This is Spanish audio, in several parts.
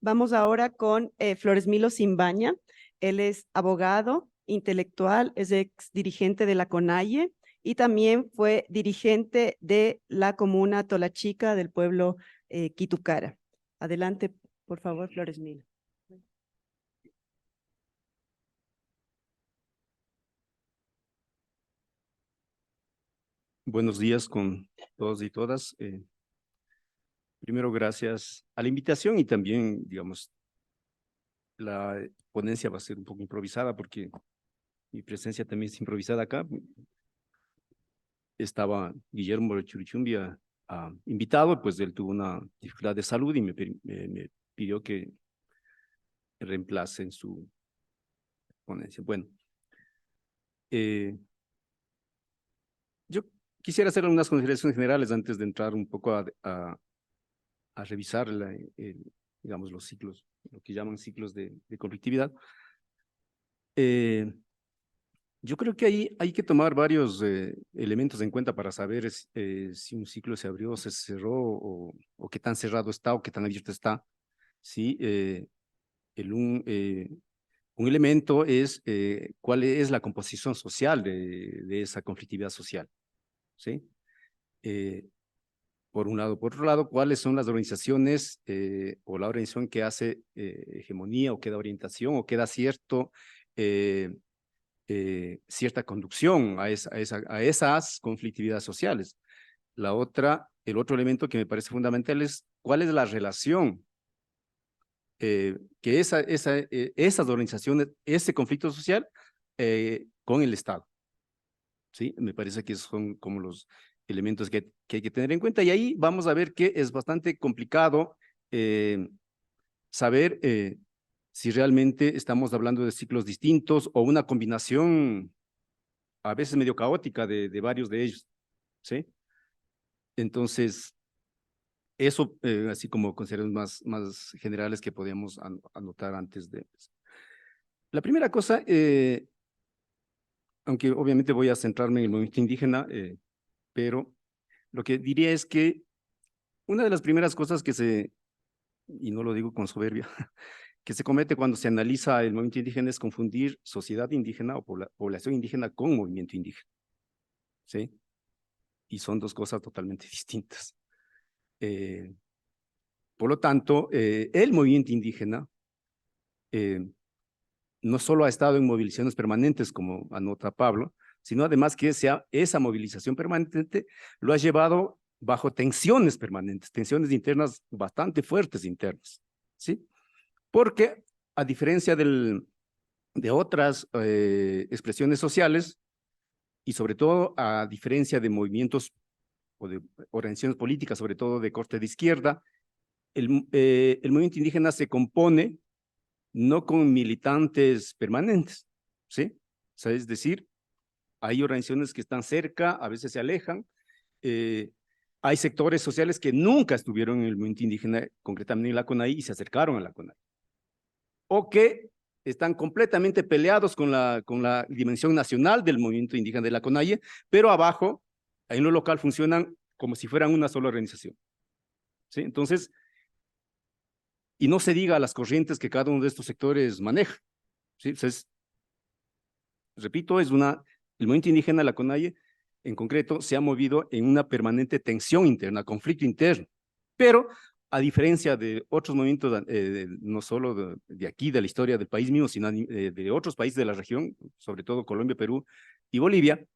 Vamos ahora con Floresmilo Simbaña. Él es abogado, intelectual, es ex dirigente de la CONAIE y también fue dirigente de la comuna Tolachica del pueblo Quitucara. Adelante, por favor, Floresmilo. Buenos días con todos y todas. Primero, gracias a la invitación y también, digamos, la ponencia va a ser un poco improvisada porque mi presencia también es improvisada acá. Estaba Guillermo Churichumbia invitado, pues él tuvo una dificultad de salud y me pidió que reemplace en su ponencia. Bueno, eh, yo quisiera hacer unas consideraciones generales antes de entrar un poco a revisar digamos, los ciclos, lo que llaman ciclos de conflictividad. Yo creo que hay que tomar varios elementos en cuenta para saber si un ciclo se abrió, se cerró o qué tan cerrado está o qué tan abierto está. ¿Sí? Un elemento es cuál es la composición social de esa conflictividad social. ¿Sí? Por un lado. Por otro lado, cuáles son las organizaciones o la organización que hace hegemonía o que da orientación o que da cierta conducción a esas conflictividades sociales. El otro elemento que me parece fundamental es cuál es la relación que esas organizaciones, ese conflicto social con el Estado. ¿Sí? Me parece que esos son como los elementos que hay que tener en cuenta y ahí vamos a ver que es bastante complicado saber si realmente estamos hablando de ciclos distintos o una combinación a veces medio caótica de varios de ellos, ¿sí? Entonces, eso así como consideraciones más generales que podíamos anotar antes de... La primera cosa, aunque obviamente voy a centrarme en el movimiento indígena, pero lo que diría es que una de las primeras cosas y no lo digo con soberbia, que se comete cuando se analiza el movimiento indígena es confundir sociedad indígena o población indígena con movimiento indígena, ¿sí? Y son dos cosas totalmente distintas. Por lo tanto, el movimiento indígena no solo ha estado en movilizaciones permanentes, como anota Pablo, sino además que esa movilización permanente lo ha llevado bajo tensiones permanentes, tensiones internas bastante fuertes internas, ¿sí? Porque a diferencia de otras expresiones sociales, y sobre todo a diferencia de movimientos o de organizaciones políticas, sobre todo de corte de izquierda, el movimiento indígena se compone no con militantes permanentes, ¿sí? O sea, es decir, hay organizaciones que están cerca, a veces se alejan, hay sectores sociales que nunca estuvieron en el movimiento indígena, concretamente en la CONAI, y se acercaron a la CONAI, o que están completamente peleados con la dimensión nacional del movimiento indígena de la CONAIE, pero abajo, en lo local, funcionan como si fueran una sola organización, ¿sí? Entonces, y no se diga las corrientes que cada uno de estos sectores maneja, ¿sí? Entonces, repito, el movimiento indígena de la CONAIE, en concreto, se ha movido en una permanente tensión interna, conflicto interno, pero a diferencia de otros movimientos, no solo de aquí, de la historia del país mismo, sino de otros países de la región, sobre todo Colombia, Perú y Bolivia,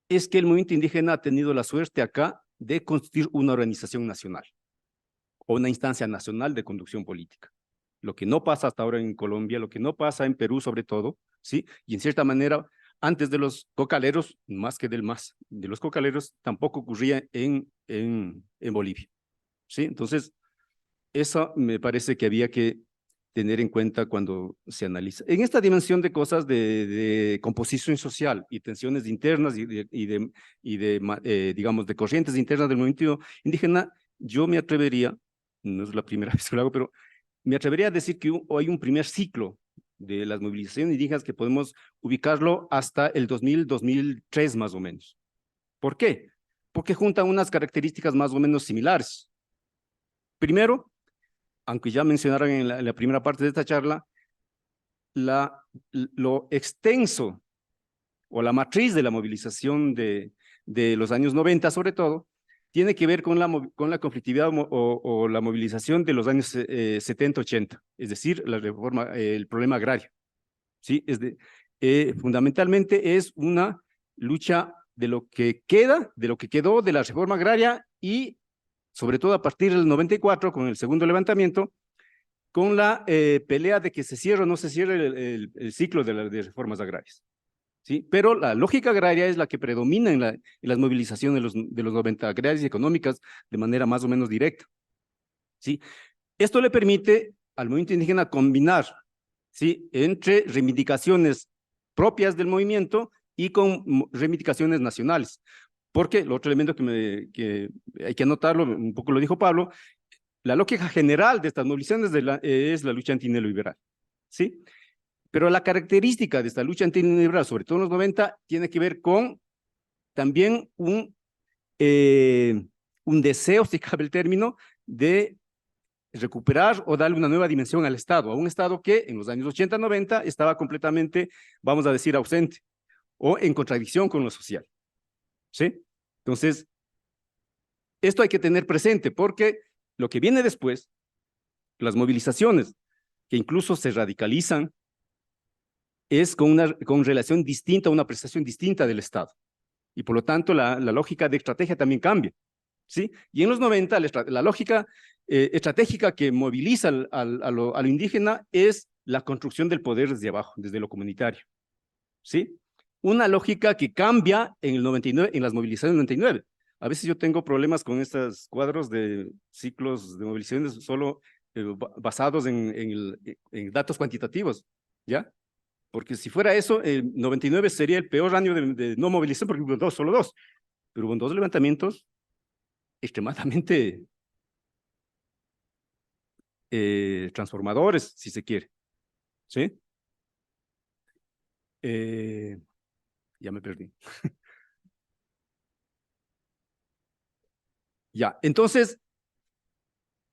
es que el movimiento indígena ha tenido la suerte acá de constituir una organización nacional o una instancia nacional de conducción política. Lo que no pasa hasta ahora en Colombia, lo que no pasa en Perú sobre todo, ¿sí? Y en cierta manera, antes de los cocaleros, más que de los cocaleros, tampoco ocurría en Bolivia, ¿sí? Entonces, eso me parece que había que tener en cuenta cuando se analiza. En esta dimensión de cosas de composición social y tensiones internas digamos, de corrientes internas del movimiento indígena, yo me atrevería, no es la primera vez que lo hago, pero me atrevería a decir que hay un primer ciclo de las movilizaciones indígenas que podemos ubicarlo hasta el 2003 más o menos. ¿Por qué? Porque juntan unas características más o menos similares. Primero, aunque ya mencionaron en la primera parte de esta charla, lo extenso o la matriz de la movilización de los años 90, sobre todo, tiene que ver con la conflictividad o la movilización de los años 70, 80, es decir, la reforma, el problema agrario. ¿Sí? Fundamentalmente es una lucha de lo que quedó de la reforma agraria y sobre todo a partir del 94, con el segundo levantamiento, con la pelea de que se cierre o no se cierre el ciclo de reformas agrarias. ¿Sí? Pero la lógica agraria es la que predomina en las movilizaciones de los 90, agrarias y económicas, de manera más o menos directa. ¿Sí? Esto le permite al movimiento indígena combinar, ¿sí?, entre reivindicaciones propias del movimiento y con reivindicaciones nacionales. Porque el otro elemento que hay que anotarlo, un poco lo dijo Pablo, la lógica general de estas movilizaciones es la lucha antineoliberal, ¿sí? Pero la característica de esta lucha antineoliberal, sobre todo en los 90, tiene que ver con también un deseo, si cabe el término, de recuperar o darle una nueva dimensión al Estado, a un Estado que en los años 80, 90 estaba completamente, vamos a decir, ausente o en contradicción con lo social. ¿Sí? Entonces, esto hay que tener presente porque lo que viene después, las movilizaciones que incluso se radicalizan, es con relación distinta, una prestación distinta del Estado. Y por lo tanto, la lógica de estrategia también cambia. ¿Sí? Y en los 90, la lógica estratégica que moviliza a lo indígena es la construcción del poder desde abajo, desde lo comunitario. ¿Sí? Una lógica que cambia en el 99, en las movilizaciones del 99. A veces yo tengo problemas con estos cuadros de ciclos de movilizaciones solo basados en datos cuantitativos, ¿ya? Porque si fuera eso, el 99 sería el peor año de no movilización, porque hubo solo dos, pero hubo dos levantamientos extremadamente transformadores, si se quiere. ¿Sí? Ya me perdí. Ya, entonces,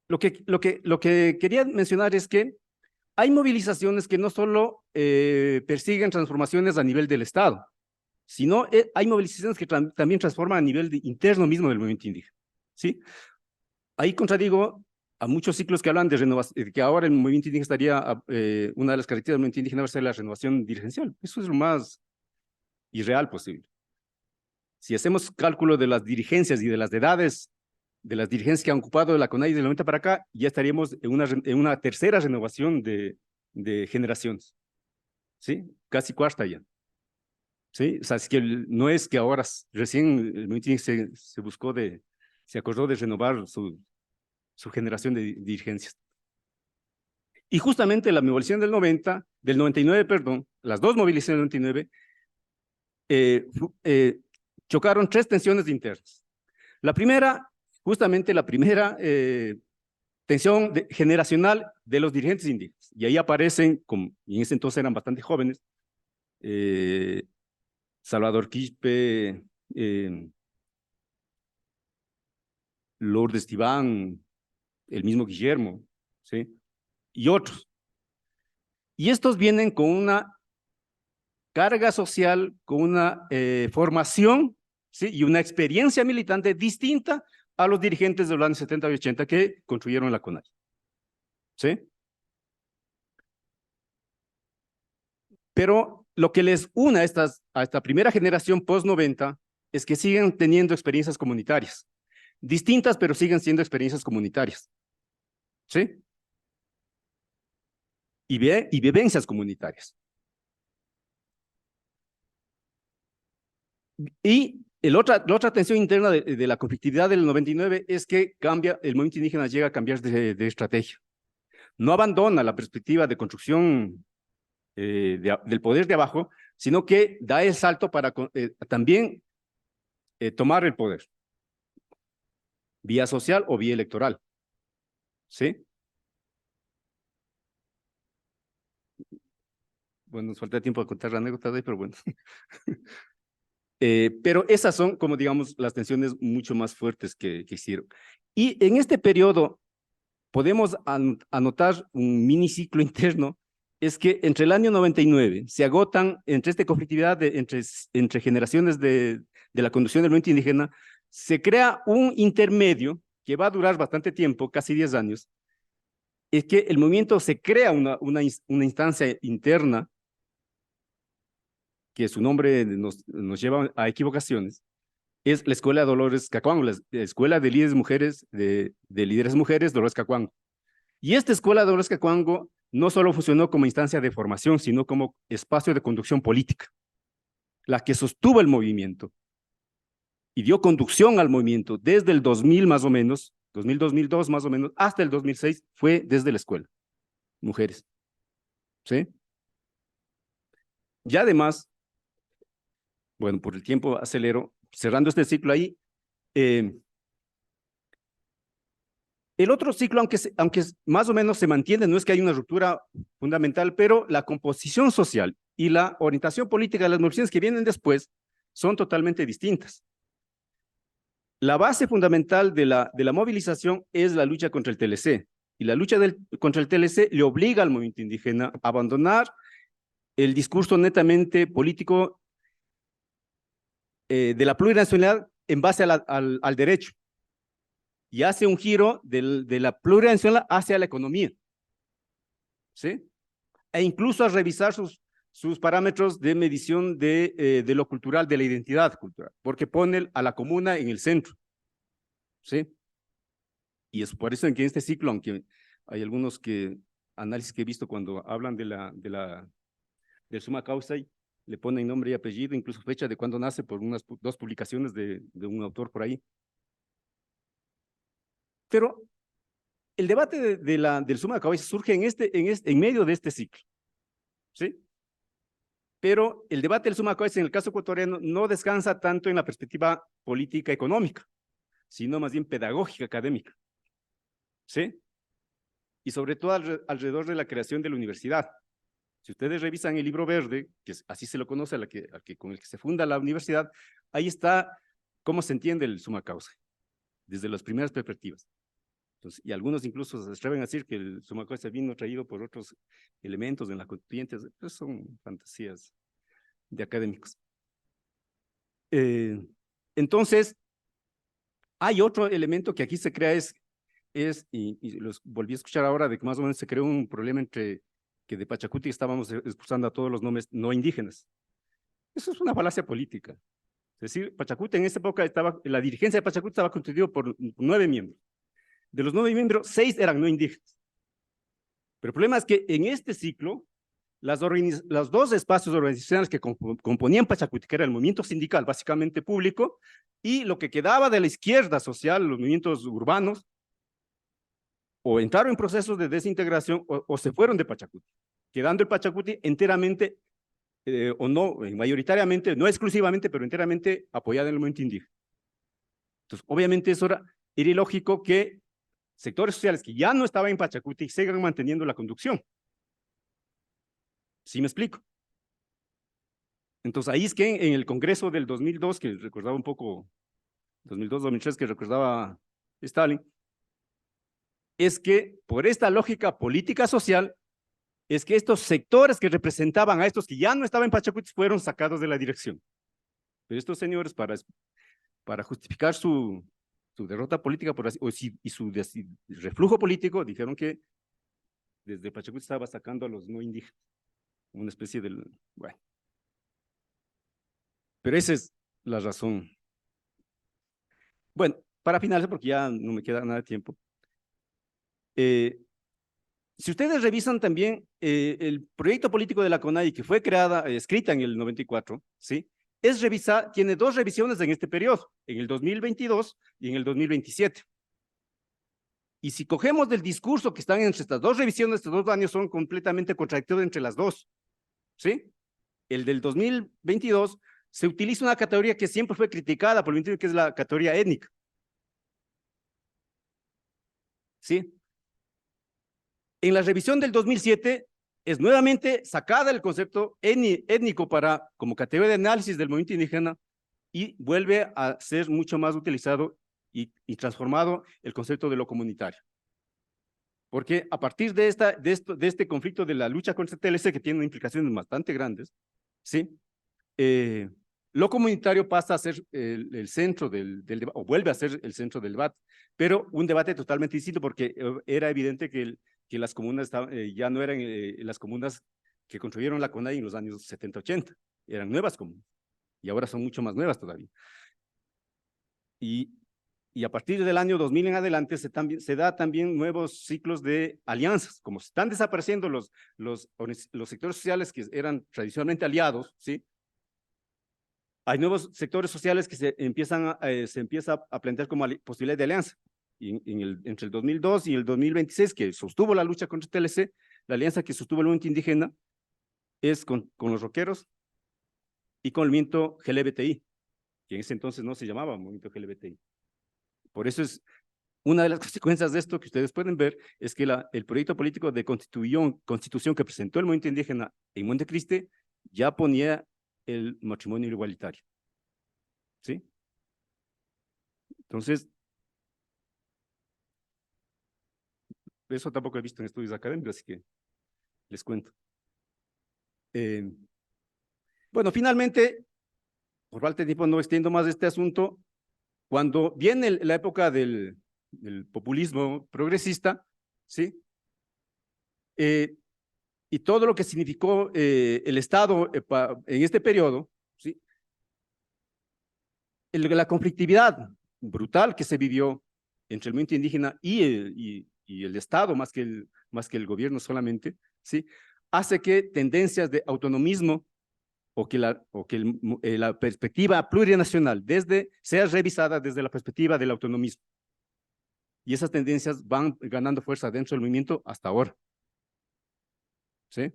lo que quería mencionar es que hay movilizaciones que no solo persiguen transformaciones a nivel del Estado, sino hay movilizaciones que también transforman a nivel interno mismo del movimiento indígena. ¿Sí? Ahí contradigo a muchos ciclos que hablan de renovación, que ahora el movimiento indígena estaría, una de las características del movimiento indígena va a ser la renovación dirigencial. Eso es lo más irreal posible. Si hacemos cálculo de las dirigencias y de las edades de las dirigencias que han ocupado la CONAIE del 90 para acá, ya estaríamos en una tercera renovación de generaciones. ¿Sí? Casi cuarta ya. ¿Sí? O sea, es que no es que ahora recién el movimiento indígena se acordó de renovar su generación de dirigencias. Y justamente la movilización del 99, perdón, las dos movilizaciones del 99, chocaron tres tensiones internas. La primera, justamente la primera tensión generacional de los dirigentes indígenas. Y ahí aparecen, y en ese entonces eran bastante jóvenes, Salvador Quispe, Lourdes Tibán, el mismo Guillermo, ¿sí? Y otros. Y estos vienen con una carga social, con una formación, ¿sí?, y una experiencia militante distinta a los dirigentes de los años 70 y 80 que construyeron la CONAIE. ¿Sí? Pero lo que les une a esta primera generación post-90 es que siguen teniendo experiencias comunitarias, distintas, pero siguen siendo experiencias comunitarias. ¿Sí? Y vivencias comunitarias. Y la otra tensión interna de la conflictividad del 99 es que el movimiento indígena llega a cambiar de estrategia. No abandona la perspectiva de construcción del poder de abajo, sino que da el salto para también tomar el poder, vía social o vía electoral. ¿Sí? Bueno, nos falta tiempo de contar la anécdota de ahí, pero bueno. Pero esas son, como digamos, las tensiones mucho más fuertes que hicieron. Y en este periodo podemos anotar un miniciclo interno, es que entre el año 99 se agotan, entre esta conflictividad entre generaciones de la conducción del movimiento indígena, se crea un intermedio que va a durar bastante tiempo, casi 10 años, es que el movimiento se crea una instancia interna, que su nombre nos lleva a equivocaciones, es la Escuela Dolores Cacuango, la Escuela de Líderes Mujeres, de Líderes Mujeres Dolores Cacuango. Y esta Escuela de Dolores Cacuango no solo funcionó como instancia de formación, sino como espacio de conducción política, la que sostuvo el movimiento y dio conducción al movimiento desde el 2000 más o menos, 2002 más o menos, hasta el 2006, fue desde la escuela, mujeres. ¿Sí? Y además, bueno, por el tiempo acelero, cerrando este ciclo ahí, el otro ciclo, aunque más o menos se mantiene, no es que haya una ruptura fundamental, pero la composición social y la orientación política de las movilizaciones que vienen después son totalmente distintas. La base fundamental de la movilización es la lucha contra el TLC, y la lucha contra el TLC le obliga al movimiento indígena a abandonar el discurso netamente político de la plurinacionalidad en base al derecho, y hace un giro de la plurinacionalidad hacia la economía, ¿sí? E incluso a revisar sus parámetros de medición de lo cultural, de la identidad cultural, porque pone a la comuna en el centro, ¿sí? Y es por eso que en este ciclo, aunque hay algunos análisis que he visto cuando hablan del summa causa, le ponen nombre y apellido, incluso fecha de cuando nace por unas 2 publicaciones de un autor por ahí. Pero el debate del summa causa surge en medio de este ciclo, ¿sí? Pero el debate del summa causa en el caso ecuatoriano no descansa tanto en la perspectiva política económica, sino más bien pedagógica, académica, ¿sí? Y sobre todo alrededor de la creación de la universidad. Si ustedes revisan el libro verde, que así se lo conoce con el que se funda la universidad, ahí está cómo se entiende el summa causa, desde las primeras perspectivas. Entonces, y algunos incluso se atreven a decir que el summa causa vino traído por otros elementos en la constituyente, pues son fantasías de académicos. Entonces, hay otro elemento que aquí se crea y los volví a escuchar ahora, de que más o menos se creó un problema que de Pachacuti estábamos expulsando a todos los nombres no indígenas. Eso es una falacia política. Es decir, Pachacuti en esa época la dirigencia de Pachacuti estaba constituida por 9 miembros. De los 9 miembros, 6 eran no indígenas. Pero el problema es que en este ciclo, los 2 espacios organizacionales que componían Pachacuti, que era el movimiento sindical, básicamente público, y lo que quedaba de la izquierda social, los movimientos urbanos, o entraron en procesos de desintegración o se fueron de Pachacuti, quedando el Pachacuti enteramente, o no, mayoritariamente, no exclusivamente, pero enteramente apoyado en el movimiento indígena. Entonces, obviamente eso era ilógico que sectores sociales que ya no estaban en Pachacuti sigan manteniendo la conducción. ¿Sí me explico? Entonces, ahí es que en el Congreso del 2002, que recordaba un poco, 2002-2003, que recordaba Stalin, es que por esta lógica política social, es que estos sectores que representaban a estos que ya no estaban en Pachacuti fueron sacados de la dirección. Pero estos señores, para justificar su derrota política y su reflujo político, dijeron que desde Pachacuti estaba sacando a los no indígenas, una especie de, bueno. Pero esa es la razón. Bueno, para finalizar, porque ya no me queda nada de tiempo, si ustedes revisan también el proyecto político de la CONAIE, que fue escrita en el 94, ¿sí? Tiene 2 revisiones en este periodo, en el 2022 y en el 2027. Y si cogemos del discurso que están entre estas 2 revisiones, estos 2 años son completamente contradictorios entre las 2, ¿sí? El del 2022 se utiliza una categoría que siempre fue criticada por el movimiento, que es la categoría étnica, ¿sí? En la revisión del 2007 es nuevamente sacada el concepto étnico como categoría de análisis del movimiento indígena y vuelve a ser mucho más utilizado y transformado el concepto de lo comunitario. porque a partir de este conflicto de la lucha contra el TLC, que tiene implicaciones bastante grandes, ¿sí? Lo comunitario pasa a ser el centro del debate, o vuelve a ser el centro del debate, pero un debate totalmente distinto, porque era evidente que las comunas ya no eran las comunas que construyeron la CONAIE en los años 70-80, eran nuevas comunas, y ahora son mucho más nuevas todavía. Y a partir del año 2000 en adelante se da también nuevos ciclos de alianzas, como se están desapareciendo los sectores sociales que eran tradicionalmente aliados, ¿sí? Hay nuevos sectores sociales que se empieza a plantear como posibilidad de alianza. Y entre el 2002 y el 2026, que sostuvo la lucha contra el TLC, la alianza que sostuvo el movimiento indígena es con los rockeros y con el movimiento LGBTI, que en ese entonces no se llamaba movimiento LGBTI. Por eso es una de las consecuencias de esto que ustedes pueden ver, es que el proyecto político de constitución que presentó el movimiento indígena en Montecristi ya ponía el matrimonio igualitario. ¿Sí? Entonces, eso tampoco he visto en estudios académicos, así que les cuento. Bueno, finalmente, por falta de tiempo no extiendo más este asunto. Cuando viene la época del populismo progresista, ¿sí? Y todo lo que significó el Estado en este periodo, ¿sí? La conflictividad brutal que se vivió entre el movimiento indígena y el Estado, más que el gobierno solamente, ¿sí? Hace que tendencias de autonomismo o que la perspectiva plurinacional sea revisada desde la perspectiva del autonomismo. Y esas tendencias van ganando fuerza dentro del movimiento hasta ahora. ¿Sí?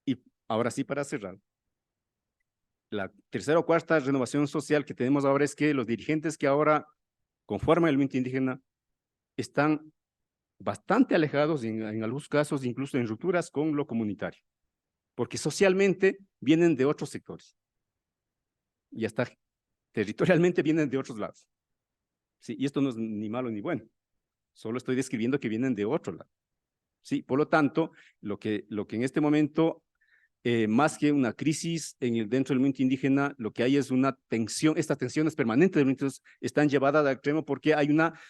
Y ahora sí, para cerrar, la tercera o cuarta renovación social que tenemos ahora es que los dirigentes que ahora conforman el movimiento indígena están bastante alejados, en algunos casos incluso en rupturas con lo comunitario, porque socialmente vienen de otros sectores y hasta territorialmente vienen de otros lados. Sí, y esto no es ni malo ni bueno, solo estoy describiendo que vienen de otro lado. Sí, por lo tanto, lo que en este momento, más que una crisis dentro del movimiento indígena, lo que hay es una tensión, estas tensiones permanentes están llevadas al extremo porque hay una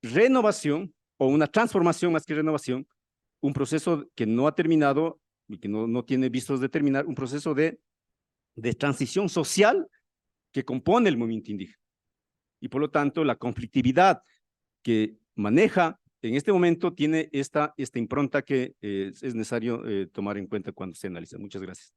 renovación o una transformación más que renovación, un proceso que no ha terminado y que no tiene vistos de terminar, un proceso de transición social que compone el movimiento indígena. Y por lo tanto, la conflictividad que maneja en este momento tiene esta impronta que es necesario tomar en cuenta cuando se analiza. Muchas gracias.